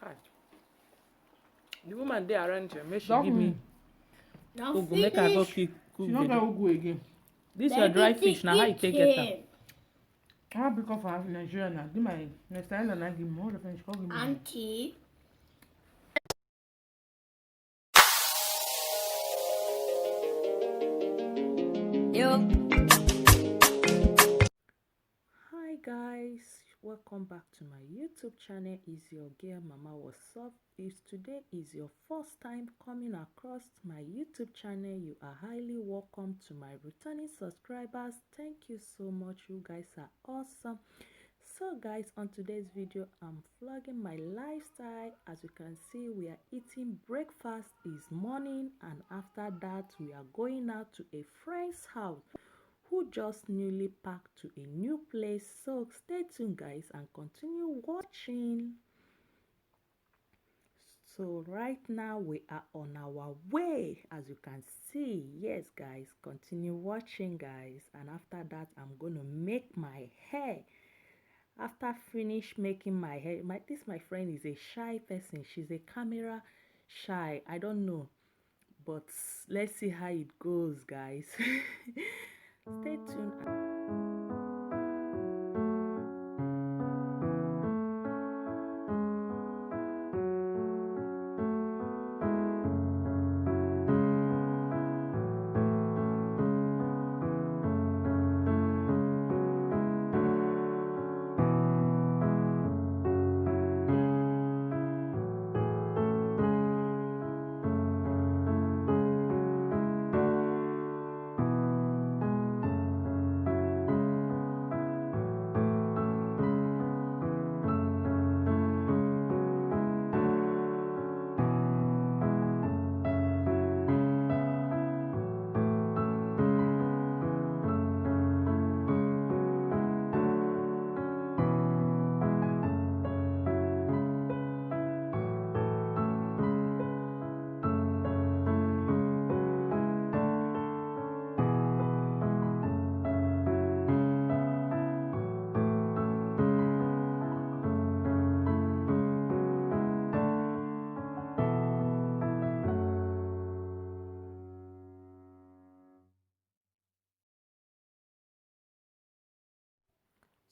God. The woman they arrange her, make she give me ugu, make I go cook She not video. gonna go again. This your dry fish, now how you take get am? I'll be for Nigeria now. Give my next time and I give more the French. Give me. Auntie. Hi guys, welcome back to my YouTube channel. Is your girl Mama? What's up? If today is your first time coming across my YouTube channel, you are highly welcome. To my returning subscribers, thank you so much. You guys are awesome. So guys, on today's video I'm vlogging my lifestyle. As you can see, we are eating breakfast. Is morning, and after that we are going out to a friend's house who just newly packed to a new place. So stay tuned guys and continue watching. So right now we are on our way, as you can see. Yes guys, continue watching guys, and after that I'm gonna make my hair. After finish making my hair, my friend is a shy person. She's a camera shy, I don't know, but let's see how it goes guys. Stay tuned.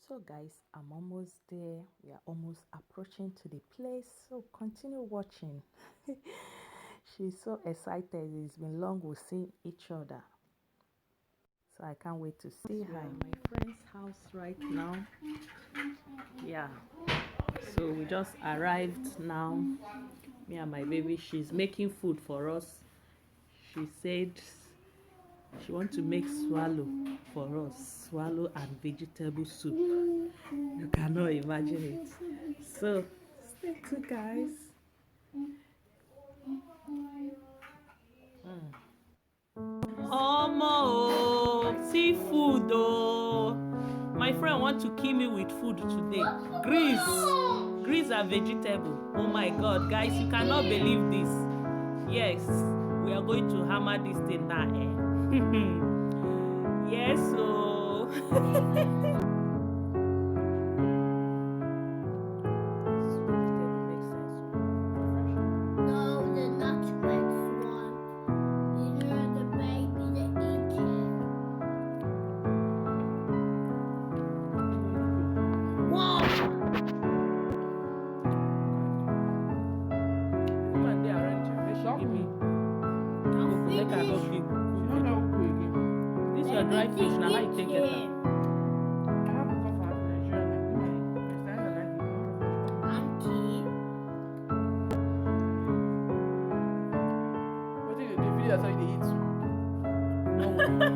So guys, I'm almost there. We are almost approaching to the place, so continue watching. She's so excited. It's been long we've seen each other, so I can't wait to see her. My friend's house right now. Yeah, so we just arrived now, me and my baby. She's making food for us. She said she wants to make swallow for us, swallow and vegetable soup. You cannot imagine it. So stay tuned guys. Seafood oh. My friend want to kill me with food today. Grease and vegetable. Oh my god guys, you cannot believe this. Yes, we are going to hammer this thing now. Yes, so No, the not wet one. You know the baby that eats it. Wow! woman they arrange her, make she give me ugu, make I go She cook not video. gonna go again. This your dry fish, now how you take get am? I'll be for Nigeria now. Give my next time and I give more the French. Auntie. What is the video? That's how they eat soup. No way.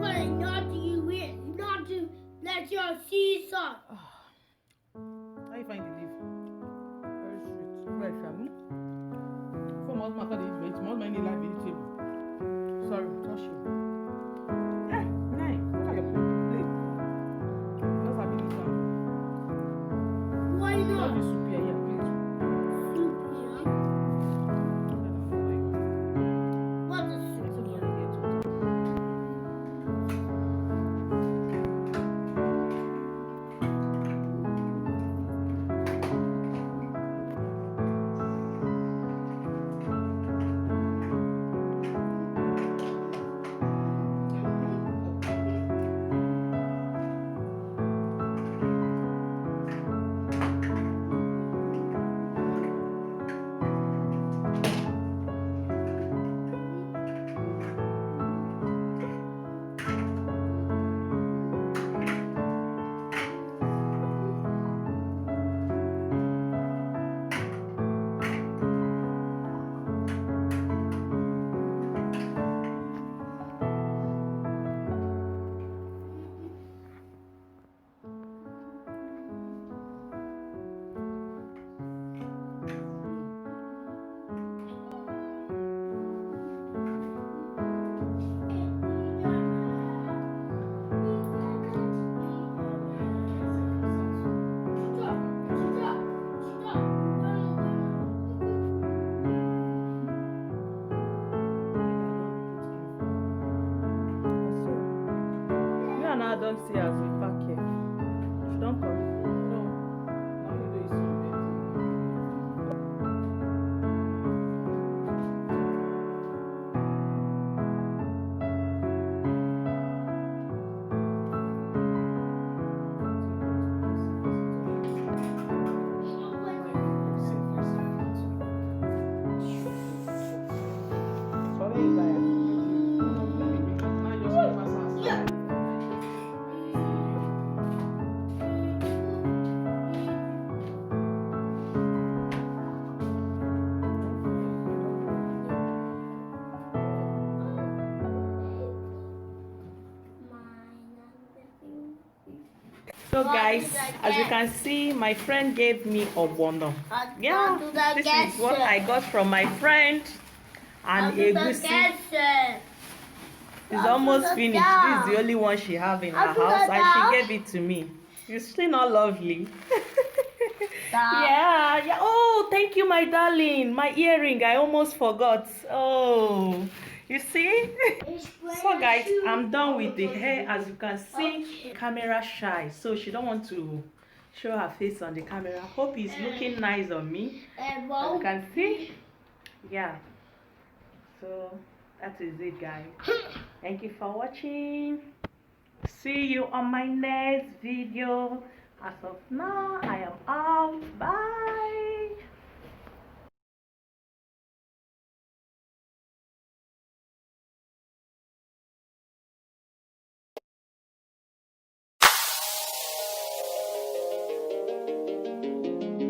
Wait, not you eat, not to let your season. How you find the leaf? Very sweet. Fresh, abi? For most man can eat vegetable. Most men dey like vegetable. Sorry, touch you. Eh, nice. Look at your plate. Just have this one. Why Not not? the soup here, yeah, please. Soup here. What is soup here? don't see as we pack here. She don't come. No. Now you do is So guys, as you can see, my friend gave me ogbono. Yeah, this is what I got from my friend. And egusi is almost finished. This is the only one she have in her house, and she gave it to me. Is she not lovely? Yeah. Oh, thank you, my darling. My earring, I almost forgot. Oh, you see? So guys, I'm done with the hair. As you can see, camera shy, so she don't want to show her face on the camera. Hope it's looking nice on me. As you can see, yeah. So that is it, guys. Thank you for watching. See you on my next video. As of now, I am out. Bye.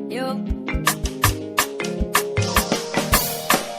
Yo.